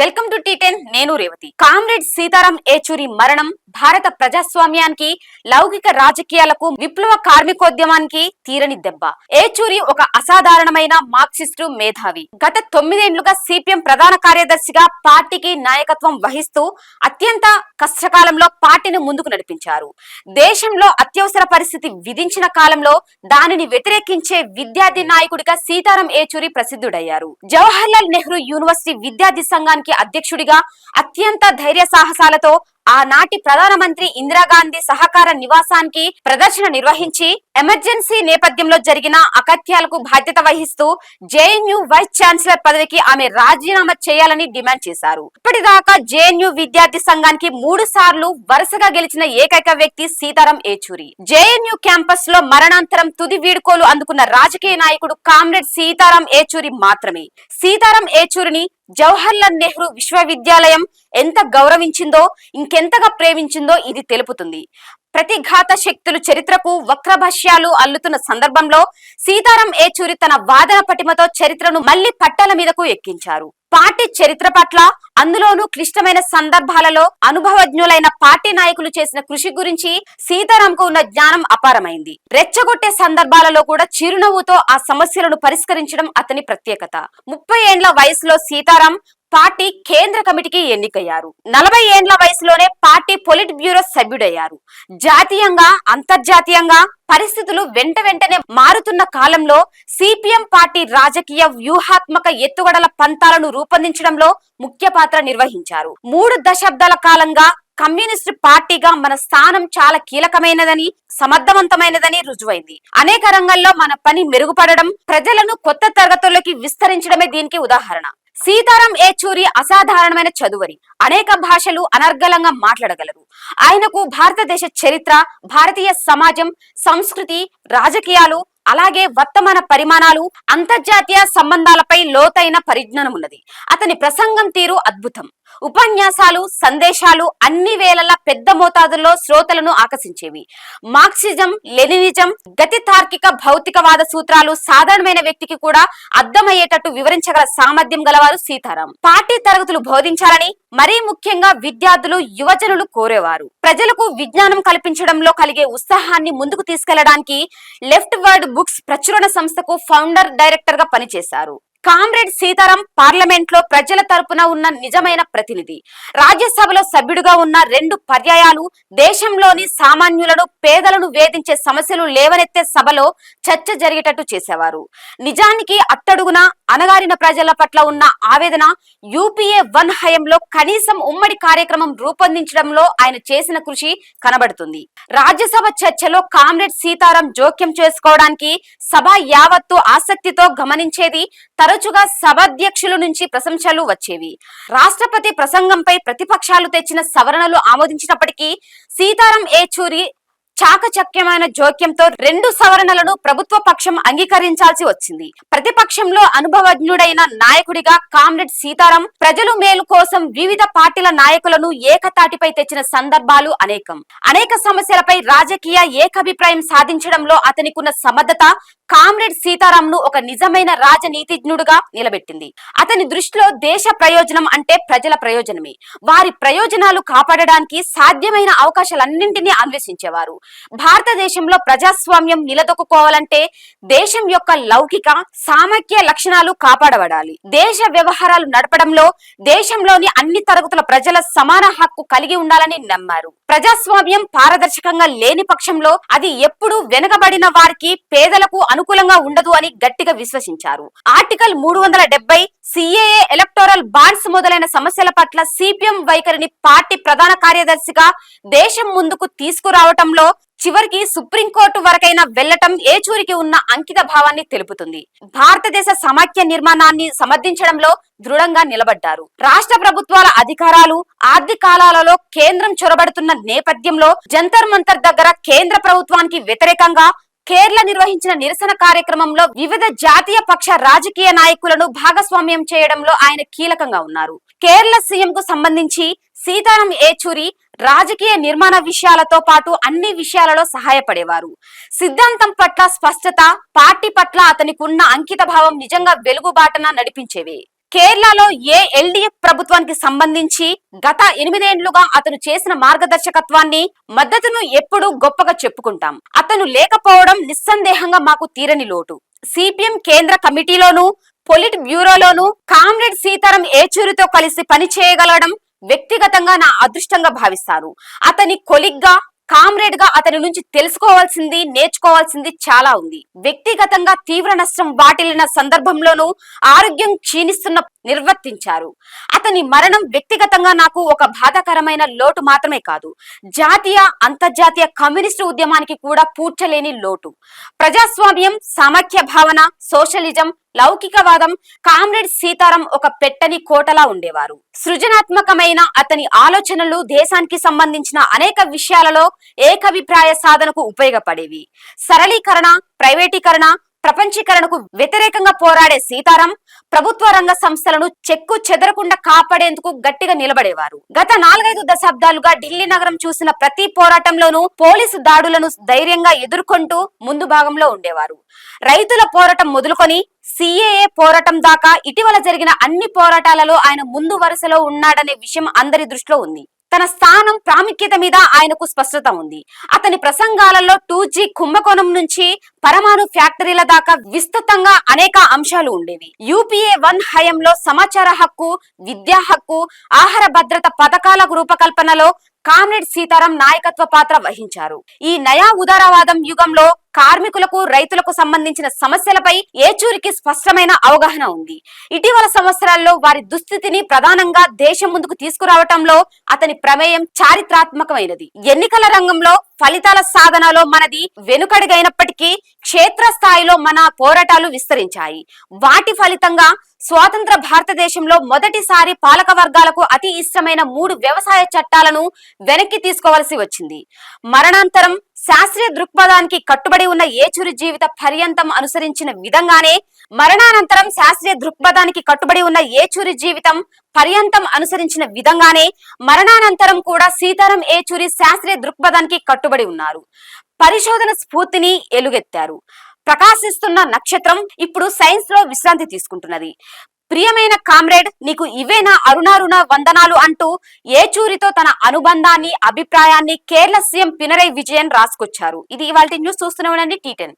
Welcome to టీ10 నేను Revathi. Comrade Sitaram Yechury మరణం భారత ప్రజాస్వామ్యానికి, లౌకిక రాజకీయాలకు, విప్లవ కార్మికోద్యమానికి తీరని దెబ్బ. ఏచూరి ఒక అసాధారణమైన మార్క్సిస్టు మేధావి. గత 9 ఏళ్లుగా సిపిఎం ప్రధాన కార్యదర్శిగా పార్టీకి నాయకత్వం వహిస్తూ అత్యంత కష్టకాలంలో పార్టీని ముందుకు నడిపించారు. దేశంలో అత్యవసర పరిస్థితి విధించిన కాలంలో దానిని వ్యతిరేకించే విద్యార్థి నాయకుడిగా సీతారాం ఏచూరి ప్రసిద్ధుడయ్యారు. జవహర్లాల్ నెహ్రూ యూనివర్సిటీ విద్యార్థి సంఘానికి అధ్యక్షుడిగా అత్యంత ధైర్య సాహసాలతో ఆనాటి ప్రధానమంత్రి ఇందిరాగాంధీ సహకార నివాసానికి ప్రదర్శన నిర్వహించి ఎమర్జెన్సీ నేపథ్యంలో జరిగిన అకత్యాలకు బాధ్యత వహిస్తూ జేఎన్యూ వైస్ ఛాన్సలర్ పదవికి ఆమె రాజీనామా చేయాలని డిమాండ్ చేశారు. ఇప్పటిదాకా జేఎన్యూ విద్యార్థి సంఘానికి 3 సార్లు వరుసగా గెలిచిన ఏకైక వ్యక్తి సీతారాం ఏచూరి. జేఎన్యూ క్యాంపస్ లో మరణాంతరం తుది వీడుకోలు అందుకున్న రాజకీయ నాయకుడు కామ్రేడ్ సీతారాం ఏచూరి మాత్రమే. సీతారాం ఏచూరిని జవహర్లాల్ నెహ్రూ విశ్వవిద్యాలయం ఎంత గౌరవించిందో, ఇంకెంతగా ప్రేమించిందో ఇది తెలుపుతుంది. ప్రతిఘాత శక్తులు చరిత్రకు వక్రభాష్యాలు అల్లుతున్న సందర్భంలో సీతారాం ఏచూరి తన వాదన పటిమతో చరిత్రను మళ్లీ పట్టాల మీదకు ఎక్కించారు. పార్టీ చరిత్ర పట్ల, అందులోనూ క్లిష్టమైన సందర్భాలలో అనుభవజ్ఞులైన పార్టీ నాయకులు చేసిన కృషి గురించి సీతారాంకు ఉన్న జ్ఞానం అపారమైంది. రెచ్చగొట్టే సందర్భాలలో కూడా చిరునవ్వుతో ఆ సమస్యలను పరిష్కరించడం అతని ప్రత్యేకత. 30 ఏండ్ల వయసులో సీతారాం పార్టీ కేంద్ర కమిటీకి ఎన్నికయ్యారు. 40 ఏండ్ల వయసులోనే పార్టీ పొలిట్ బ్యూరో సభ్యుడయ్యారు. జాతీయంగా, అంతర్జాతీయంగా పరిస్థితులు వెంటనే మారుతున్న కాలంలో సిపిఎం పార్టీ రాజకీయ వ్యూహాత్మక ఎత్తుగడల పంతాలను రూపొందించడంలో ముఖ్య పాత్ర నిర్వహించారు. 3 దశాబ్దాల కాలంగా కమ్యూనిస్టు పార్టీగా మన స్థానం చాలా కీలకమైనదని, సమర్థవంతమైనదని రుజువైంది. అనేక రంగాల్లో మన పని మెరుగుపడడం, ప్రజలను కొత్త తరగతుల్లోకి విస్తరించడమే దీనికి ఉదాహరణ. సీతారాం ఏచూరి అసాధారణమైన చదువరి. అనేక భాషలు అనర్గళంగా మాట్లాడగలరు. ఆయనకు భారతదేశ చరిత్ర, భారతీయ సమాజం, సంస్కృతి, రాజకీయాలు, అలాగే వర్తమాన పరిమాణాలు, అంతర్జాతీయ సంబంధాలపై లోతైన పరిజ్ఞానం ఉన్నది. అతని ప్రసంగం తీరు అద్భుతం. ఉపన్యాసాలు, సందేశాలు అన్ని వేళలా పెద్ద మోతాదుల్లో శ్రోతలను ఆకర్షించేవి. మార్క్సిజం, లెనినిజం, గతి తార్కిక భౌతికవాద సూత్రాలు సాధారణమైన వ్యక్తికి కూడా అర్థమయ్యేటట్టు వివరించగల సామర్థ్యం గలవారు సీతారాం. పార్టీ తరగతులు బోధించాలని మరీ ముఖ్యంగా విద్యార్థులు, యువజనులు కోరేవారు. ప్రజలకు విజ్ఞానం కల్పించడంలో కలిగే ఉత్సాహాన్ని ముందుకు తీసుకెళ్లడానికి లెఫ్ట్ వర్డ్ బుక్స్ ప్రచురణ సంస్థకు ఫౌండర్ డైరెక్టర్ గా పనిచేశారు. కామ్రేడ్ సీతారాం పార్లమెంట్ లో ప్రజల తరపున ఉన్న నిజమైన ప్రతినిధి. రాజ్యసభలో సభ్యుడిగా ఉన్న 2 పర్యాయాలు దేశంలోని సామాన్యులను, పేదలను వేధించే సమస్యలు లేవనెత్తే సభలో చర్చ జరిగేటట్టు చేసేవారు. నిజానికి అట్టడుగున అణగారిన ప్రజల పట్ల ఉన్న ఆవేదన యూపీఏ 1 హయంలో కనీసం ఉమ్మడి కార్యక్రమం రూపొందించడంలో ఆయన చేసిన కృషి కనబడుతుంది. రాజ్యసభ చర్చలో కామ్రేడ్ సీతారాం జోక్యం చేసుకోవడానికి సభ యావత్తు ఆసక్తితో గమనించేది. తరచుగా సభాధ్యక్షుల నుంచి ప్రశంసలు వచ్చేవి. రాష్ట్రపతి ప్రసంగంపై ప్రతిపక్షాలు తెచ్చిన సవరణలు ఆమోదించినప్పటికీ సీతారాం ఏచూరి చాకచక్యమైన జోక్యంతో 2 సవరణలను ప్రభుత్వ పక్షం అంగీకరించాల్సి వచ్చింది. ప్రతిపక్షంలో అనుభవజ్ఞుడైన నాయకుడిగా కామ్రేడ్ సీతారాం ప్రజలు మేలు కోసం వివిధ పార్టీల నాయకులను ఏకతాటిపై తెచ్చిన సందర్భాలు అనేకం. అనేక సమస్యలపై రాజకీయ ఏకాభిప్రాయం సాధించడంలో అతనికున్న సమర్థత కామ్రేడ్ సీతారాం ను ఒక నిజమైన రాజనీతిజ్ఞుడుగా నిలబెట్టింది. అతని దృష్టిలో దేశ ప్రయోజనం అంటే ప్రజల ప్రయోజనమే. వారి ప్రయోజనాలు కాపాడడానికి సాధ్యమైన అవకాశాలన్నింటినీ అన్వేషించేవారు. భారతదేశంలో ప్రజాస్వామ్యం నిలదొక్కుకోవాలంటే దేశం యొక్క లౌకిక, సామాఖ్య లక్షణాలు కాపాడబడాలి. దేశ వ్యవహారాలు నడపడంలో దేశంలోని అన్ని తరగతుల ప్రజల సమాన హక్కు కలిగి ఉండాలని నమ్మారు. ప్రజాస్వామ్యం పారదర్శకంగా లేని పక్షంలో అది ఎప్పుడూ వెనుకబడిన వారికి, పేదలకు అనుకూలంగా ఉండదు అని గట్టిగా విశ్వసించారు. ఆర్టికల్ 370, సిఏఏ, ఎలక్టోరల్ బాండ్స్ మొదలైన సమస్యల పట్ల సిపిఎం వైఖరిని పార్టీ ప్రధాన కార్యదర్శిగా దేశం ముందుకు తీసుకురావటంలో చివరికి సుప్రీంకోర్టు వరకైనా వెళ్లటం ఏచూరికి ఉన్న అంకిత భావాన్ని తెలుపుతుంది. భారతదేశ సమాఖ్య నిర్మాణాన్ని సమర్థించడంలో దృఢంగా నిలబడ్డారు. రాష్ట్ర ప్రభుత్వాల అధికారాలు, ఆర్థికాలలో కేంద్రం చొరబడుతున్న నేపథ్యంలో జంతర్ మంతర్ దగ్గర కేంద్ర ప్రభుత్వానికి వ్యతిరేకంగా కేరళ నిర్వహించిన నిరసన కార్యక్రమంలో వివిధ జాతీయ పక్ష రాజకీయ నాయకులను భాగస్వామ్యం చేయడంలో ఆయన కీలకంగా ఉన్నారు. కేరళ సీఎం కు సంబంధించి సీతారాం ఏచూరి రాజకీయ నిర్మాణ విషయాలతో పాటు అన్ని విషయాలలో సహాయపడేవారు. సిద్ధాంతం పట్ల స్పష్టత, పార్టీ పట్ల అతనికి ఉన్న అంకిత భావం నిజంగా వెలుగుబాటన నడిపించేవి. కేరళలో ఎల్డీఎఫ్ ప్రభుత్వానికి సంబంధించి గత 8 ఏళ్లుగా అతను చేసిన మార్గదర్శకత్వాన్ని మద్దతును ఎప్పుడూ గొప్పగా చెప్పుకుంటాం. అతను లేకపోవడం నిస్సందేహంగా మాకు తీరని లోటు. సిపిఎం కేంద్ర కమిటీలోను పొలిట్ బ్యూరోలోను కామ్రేడ్ సీతారాం ఏచూరితో కలిసి పనిచేయగలగడం వ్యక్తిగతంగా నా అదృష్టంగా భావిస్తాను. అతని కొలిగ్గా కామ్రేడ్ గా అతని నుంచి తెలుసుకోవాల్సింది, నేర్చుకోవాల్సింది చాలా ఉంది. వ్యక్తిగతంగా తీవ్ర నష్టం వాటిల్లిన సందర్భంలోనూ ఆరోగ్యం క్షీణిస్తున్న నిర్వర్తించారు. అతని మరణం వ్యక్తిగతంగా నాకు ఒక బాధాకరమైన లోటు మాత్రమే కాదు, జాతీయ అంతర్జాతీయ కమ్యూనిస్టు ఉద్యమానికి కూడా పూడ్చలేని లోటు. ప్రజాస్వామ్యం, సమాఖ్య భావన, సోషలిజం, లౌకికవాదం కామ్రేడ్ సీతారాం ఒక పెట్టని కోటలా ఉండేవారు. సృజనాత్మకమైన అతని ఆలోచనలు దేశానికి సంబంధించిన అనేక విషయాలలో ఏకాభిప్రాయ సాధనకు ఉపయోగపడేవి. సరళీకరణ, ప్రైవేటీకరణ, ప్రపంచీకరణకు వ్యతిరేకంగా పోరాడే సీతారాం ప్రభుత్వ రంగ సంస్థలను చెక్కు చెదరకుండా కాపాడేందుకు గట్టిగా నిలబడేవారు. గత 4-5 దశాబ్దాలుగా ఢిల్లీ నగరం చూసిన ప్రతి పోరాటంలోనూ పోలీసు దాడులను ధైర్యంగా ఎదుర్కొంటూ ముందు భాగంలో ఉండేవారు. రైతుల పోరాటం మొదలుకొని సిఏఏ పోరాటం దాకా ఇటీవల జరిగిన అన్ని పోరాటాలలో ఆయన ముందు వరుసలో ఉన్నాడనే విషయం అందరి దృష్టిలో ఉంది. తన స్థానం, ప్రాముఖ్యత మీద ఆయనకు స్పష్టత ఉంది. అతని ప్రసంగాలలో 2G కుంభకోణం నుంచి పరమాణు ఫ్యాక్టరీల దాకా విస్తృతంగా అనేక అంశాలు ఉండేవి. యూపీఏ 1 హయాంలో సమాచార హక్కు, విద్యా హక్కు, ఆహార భద్రత పథకాల రూపకల్పనలో కామ్రేడ్ సీతారాం నాయకత్వ పాత్ర వహించారు. ఈ నయా ఉదారవాదం యుగంలో కార్మికులకు, రైతులకు సంబంధించిన సమస్యలపై ఏచూరికి స్పష్టమైన అవగాహన ఉంది. ఇటీవల సంవత్సరాల్లో వారి దుస్థితిని ప్రధానంగా దేశం ముందుకు తీసుకురావటంలో అతని ప్రమేయం చారిత్రాత్మకమైనది. ఎన్నికల రంగంలో ఫలితాల సాధనలో మనది వెనుకడుగైనప్పటికీ క్షేత్రస్థాయిలో మన పోరాటాలు విస్తరించాయి. వాటి ఫలితంగా స్వాతంత్ర భారతదేశంలో మొదటిసారి పాలక వర్గాలకు అతి ఇష్టమైన 3 వ్యవసాయ చట్టాలను వెనక్కి తీసుకోవాల్సి వచ్చింది. మరణానంతరం శాస్త్రీయ దృక్పథానికి కట్టుబడి ఉన్న ఏచూరి జీవిత పర్యంతం అనుసరించిన విధంగానే మరణానంతరం కూడా సీతారాం ఏచూరి శాస్త్రీయ దృక్పథానికి కట్టుబడి ఉన్నారు. పరిశోధన స్ఫూర్తిని ఎలుగెత్తారు. ప్రకాశిస్తున్న నక్షత్రం ఇప్పుడు సైన్స్ లో విశ్రాంతి తీసుకుంటున్నది. ప్రియమైన కామ్రేడ్, నీకు ఇవేనా అరుణారుణ వందనాలు అంటూ ఏచూరితో తన అనుబంధాన్ని, అభిప్రాయాన్ని కేరళ సీఎం పినరై విజయన్ రాసుకొచ్చారు. ఇది ఇవాల్టి న్యూస్. చూస్తూనే ఉండండి T10.